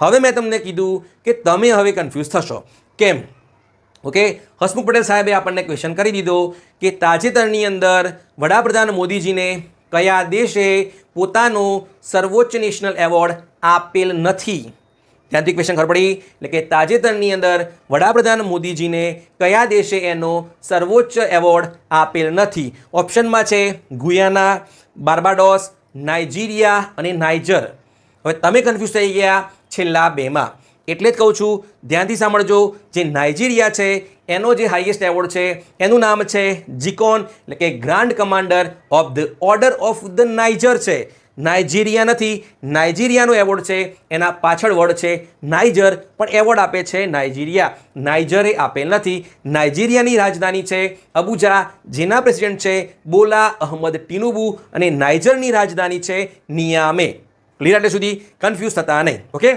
હવે મેં તમને કીધું કે તમે હવે કન્ફ્યુઝ થશો કેમ. ઓકે, હસમુખ પટેલ સાહેબે આપણને ક્વેશ્ચન કરી દીધો કે તાજેતરની અંદર વડાપ્રધાન મોદીજીને કયા દેશે પોતાનો સર્વોચ્ચ નેશનલ એવોર્ડ આપેલ નથી. ધ્યાનથી ક્વેશ્ચન ખબર પડી. એટલે કે તાજેતરની અંદર વડાપ્રધાન મોદીજીને કયા દેશે એનો સર્વોચ્ચ એવોર્ડ આપેલ નથી. ઓપ્શનમાં છે ગુયાના, બાર્બાડોસ, નાઇજીરિયા અને નાઇજર. હવે તમે કન્ફ્યુઝ થઈ ગયા છેલ્લા બેમાં. એટલે જ કહું છું ધ્યાનથી સાંભળજો. જે નાઇજીરિયા છે એનો જે હાઈએસ્ટ એવોર્ડ છે એનું નામ છે જીકોન, એટલે કે grand commander of the order of the Niger છે. નાઇજીરિયા નથી, નાઇજીરિયાનો એવોર્ડ છે, એના પાછળ વર્ડ છે નાઇજર, પણ એવોર્ડ આપે છે નાઇજીરિયા. નાઇજરે આપેલ નથી. નાઇજીરિયાની રાજધાની છે અબુજા, જેના પ્રેસિડેન્ટ છે બોલા અહમદ ટિનુબુ, અને નાઇજરની રાજધાની છે નિયામે. ક્લિયર? એટલે સુધી કન્ફ્યુઝ થતા નહીં. ઓકે.